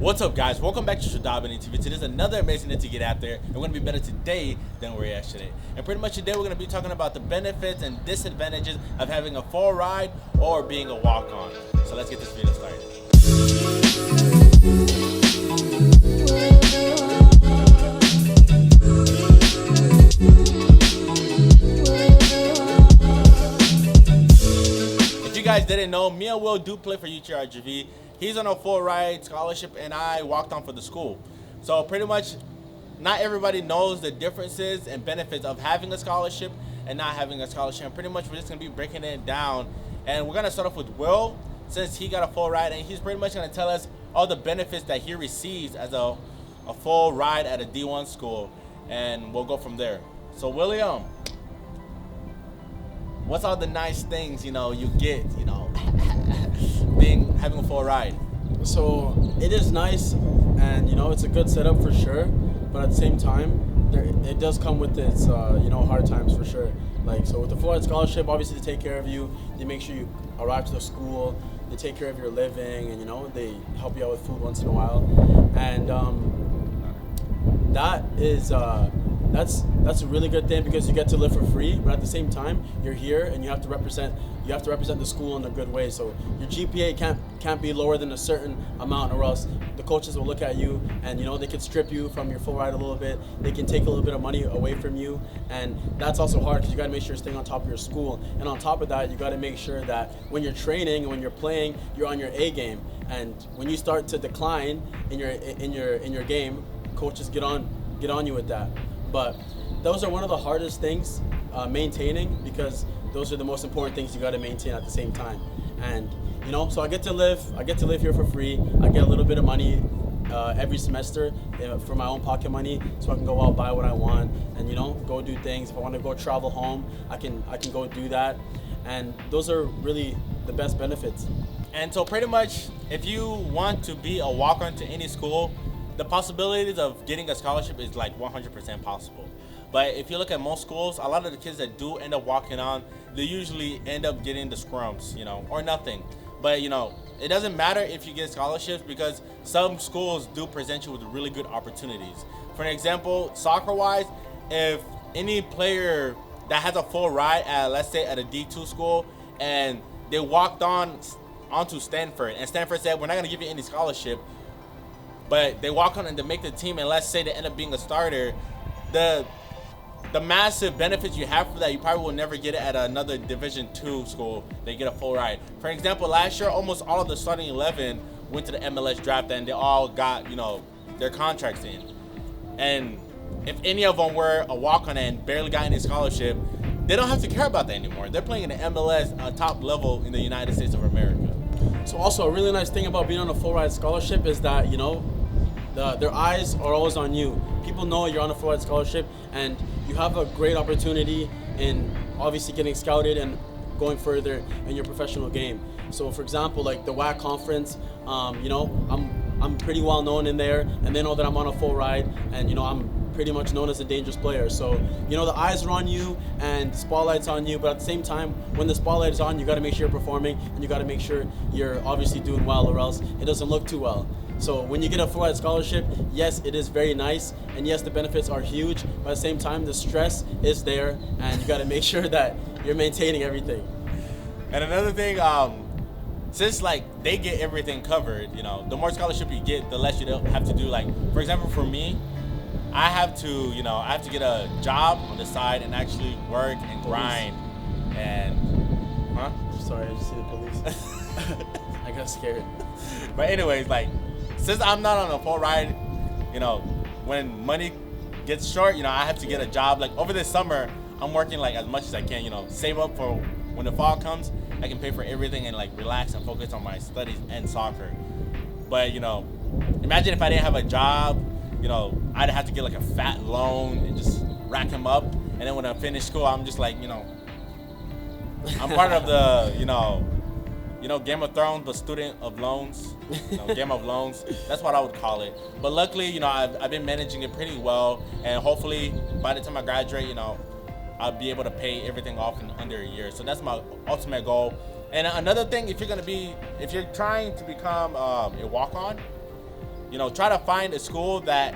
What's up, guys? Welcome back to JodabeniTV. Today's another amazing day to get out there. And we're going to be better today than we were yesterday. And pretty much today we're going to be talking about the benefits and disadvantages of having a full ride or being a walk-on. So let's get this video started. If you guys didn't know, me and Will do play for UTRGV. He's on a full ride scholarship and I walked on for the school. So pretty much not everybody knows the differences and benefits of having a scholarship and not having a scholarship. And pretty much we're just gonna be breaking it down. And we're gonna start off with Will, since he got a full ride, and he's pretty much gonna tell us all the benefits that he receives as a full ride at a D1 school. And we'll go from there. So William, what's all the nice things, you get, having a full ride? So it is nice, and it's a good setup for sure. But at the same time, it does come with its hard times for sure. So with the full ride scholarship, obviously they take care of you. They make sure you arrive to the school. They take care of your living, and they help you out with food once in a while. And that is that's a really good thing because you get to live for free, but at the same time you're here and you have to represent the school in a good way. So your GPA can't be lower than a certain amount, or else the coaches will look at you and they can strip you from your full ride a little bit. They can take a little bit of money away from you, and that's also hard because you got to make sure you're staying on top of your school. And on top of that, you got to make sure that when you're training and when you're playing, you're on your A game. And when you start to decline in your game, coaches get on you with that. But those are one of the hardest things maintaining, because those are the most important things you got to maintain at the same time. And so I get to live here for free. I get a little bit of money every semester for my own pocket money, so I can go out, buy what I want, and go do things. If I want to go travel home, I can go do that. And those are really the best benefits. And so pretty much, if you want to be a walk-on to any school, the possibilities of getting a scholarship is like 100% possible. But if you look at most schools, a lot of the kids that do end up walking on, they usually end up getting the scrums, or nothing. But it doesn't matter if you get scholarships, because some schools do present you with really good opportunities. For an example, soccer-wise, if any player that has a full ride at, let's say, at a D2 school, and they walked onto Stanford, and Stanford said, we're not gonna give you any scholarship, but they walk on and they make the team, and let's say they end up being a starter, the massive benefits you have for that, you probably will never get it at another Division II school. They get a full ride. For example, last year, almost all of the starting 11 went to the MLS draft, and they all got, their contracts in. And if any of them were a walk-on and barely got any scholarship, they don't have to care about that anymore. They're playing in the MLS top level in the United States of America. So also a really nice thing about being on a full ride scholarship is that, their eyes are always on you. People know you're on a full ride scholarship, and you have a great opportunity in obviously getting scouted and going further in your professional game. So for example, like the WAC conference, I'm pretty well known in there, and they know that I'm on a full ride, and I'm pretty much known as a dangerous player. So the eyes are on you and the spotlight's on you, but at the same time, when the spotlight is on, you got to make sure you're performing, and you got to make sure you're obviously doing well, or else it doesn't look too well. So when you get a full ride scholarship, yes, it is very nice, and yes, the benefits are huge, but at the same time, the stress is there, and you got to make sure that you're maintaining everything. And another thing, since they get everything covered, the more scholarship you get, the less you don't have to do. For example, for me, I have to get a job on the side and actually work and grind. And Sorry, I just see the police. I got scared. But anyways, since I'm not on a full ride, when money gets short, I have to get a job. Over this summer, I'm working as much as I can, save up for when the fall comes. I can pay for everything and relax and focus on my studies and soccer. But imagine if I didn't have a job, I'd have to get a fat loan and just rack them up. And then when I finish school, I'm just I'm part of the, Game of Thrones, but student of loans, Game of Loans. That's what I would call it. But luckily, I've been managing it pretty well, and hopefully by the time I graduate, I'll be able to pay everything off in under a year. So that's my ultimate goal. And another thing, if you're trying to become a walk-on, try to find a school that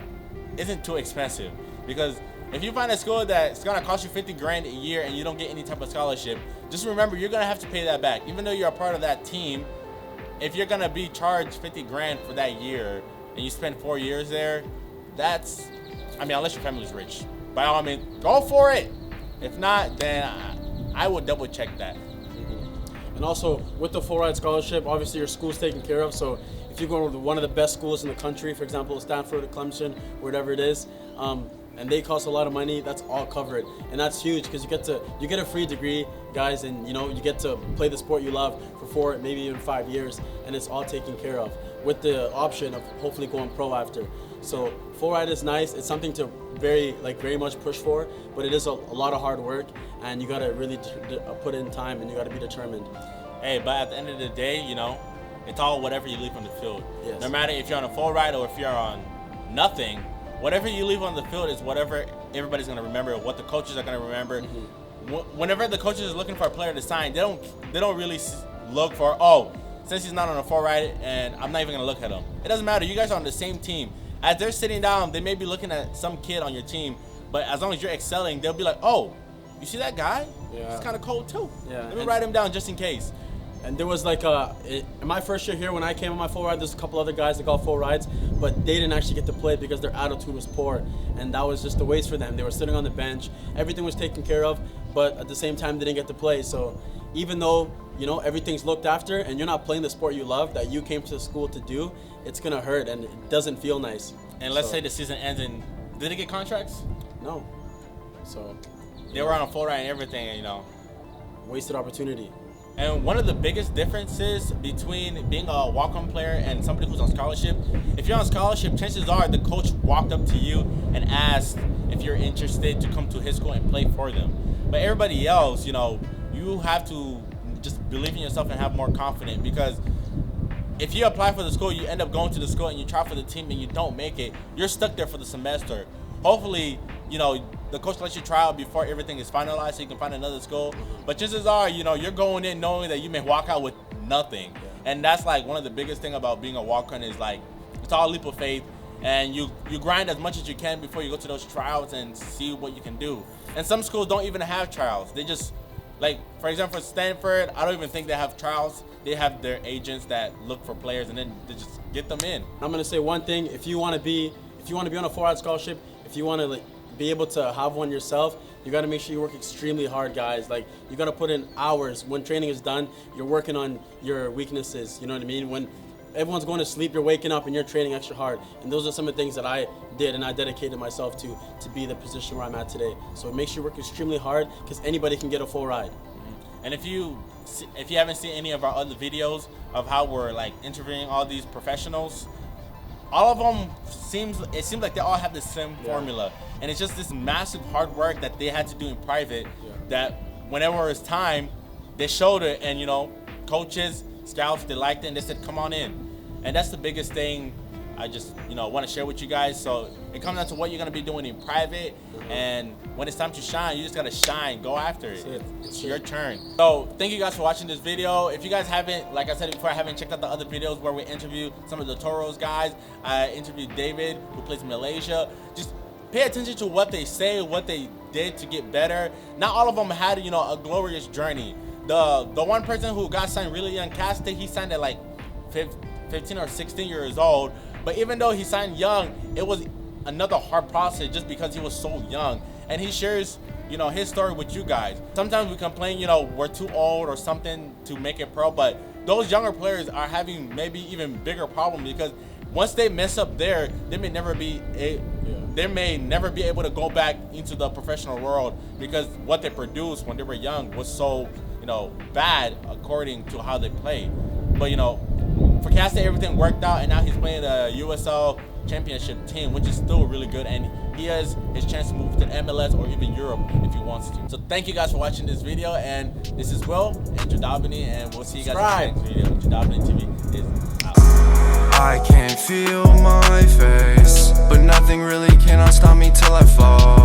isn't too expensive, because if you find a school that's gonna cost you 50 grand a year and you don't get any type of scholarship, just remember you're gonna have to pay that back. Even though you're a part of that team, if you're gonna be charged 50 grand for that year and you spend 4 years there, that's, unless your family's rich, by all means, go for it. If not, then I would double check that. And also, with the full ride scholarship, obviously your school's taken care of. So if you go to one of the best schools in the country, for example, Stanford or Clemson, whatever it is, and they cost a lot of money, that's all covered. And that's huge, because you get a free degree, guys, and you get to play the sport you love for 4, maybe even 5 years, and it's all taken care of, with the option of hopefully going pro after. So full ride is nice. It's something to very much push for, but it is a lot of hard work, and you gotta really put in time, and you gotta be determined. Hey, but at the end of the day, it's all whatever you leave on the field. Yes. No matter if you're on a full ride or if you're on nothing, whatever you leave on the field is whatever everybody's gonna remember, what the coaches are gonna remember. Whenever the coaches is looking for a player to sign, they don't really look for, since he's not on a full ride, and I'm not even gonna look at him. It doesn't matter. You guys are on the same team. As they're sitting down, they may be looking at some kid on your team, but as long as you're excelling, they'll be like, "Oh, you see that guy? Yeah. He's kind of cold too. Yeah. Let me write him down just in case." And there was in my first year here, when I came on my full ride, there's a couple other guys that got full rides, but they didn't actually get to play because their attitude was poor, and that was just a waste for them. They were sitting on the bench, everything was taken care of, but at the same time they didn't get to play. So even though everything's looked after and you're not playing the sport you love that you came to school to do, it's gonna hurt and it doesn't feel nice. And let's say the season ends, and did they get contracts? No. So they were on a full ride and everything, and wasted opportunity. And one of the biggest differences between being a walk-on player and somebody who's on scholarship, if you're on scholarship, chances are the coach walked up to you and asked if you're interested to come to his school and play for them. But everybody else, you have to just believe in yourself and have more confidence, because if you apply for the school, you end up going to the school and you try for the team and you don't make it, you're stuck there for the semester. Hopefully, the coach lets you try out before everything is finalized so you can find another school. But chances are, you're going in knowing that you may walk out with nothing. Yeah. And that's one of the biggest thing about being a walk-on is it's all a leap of faith, and you grind as much as you can before you go to those tryouts and see what you can do. And some schools don't even have tryouts. They just, for example, for Stanford, I don't even think they have trials. They have their agents that look for players and then they just get them in. I'm gonna say one thing: if you want to be on a full ride scholarship, if you want to be able to have one yourself, you got to make sure you work extremely hard, guys. You got to put in hours. When training is done, you're working on your weaknesses. You know what I mean? When everyone's going to sleep, you're waking up and you're training extra hard. And those are some of the things that I did and I dedicated myself to be the position where I'm at today. So make sure you work extremely hard, because anybody can get a full ride. And if you haven't seen any of our other videos of how we're interviewing all these professionals, all of them seems like they all have the same formula, and it's just this massive hard work that they had to do in private. That whenever it's time, they showed it, and coaches, scouts, they liked it and they said, "Come on in." And that's the biggest thing I just want to share with you guys. So it comes down to what you're gonna be doing in private, and when it's time to shine, you just gotta shine. Go after it. It's your turn. So thank you guys for watching this video. If you guys haven't, like I said before, haven't checked out the other videos where we interview some of the Toros guys, I interviewed David, who plays in Malaysia. Just pay attention to what they say, what they did to get better. Not all of them had a glorious journey. The one person who got signed really young, Caste, he signed at 15 or 16 years old. But even though he signed young, it was another hard process just because he was so young. And he shares, his story with you guys. Sometimes we complain, we're too old or something to make it pro, but those younger players are having maybe even bigger problems, because once they mess up there, they may never be able to go back into the professional world, because what they produced when they were young was so, bad according to how they played. But for Caste, everything worked out, and now he's playing the USL championship team, which is still really good, and he has his chance to move to the MLS or even Europe if he wants to. So thank you guys for watching this video, and this is Will and Jodabeni, and we'll see you guys in the next video. JodabeniTV is out. I can feel my face, but nothing really cannot stop me till I fall.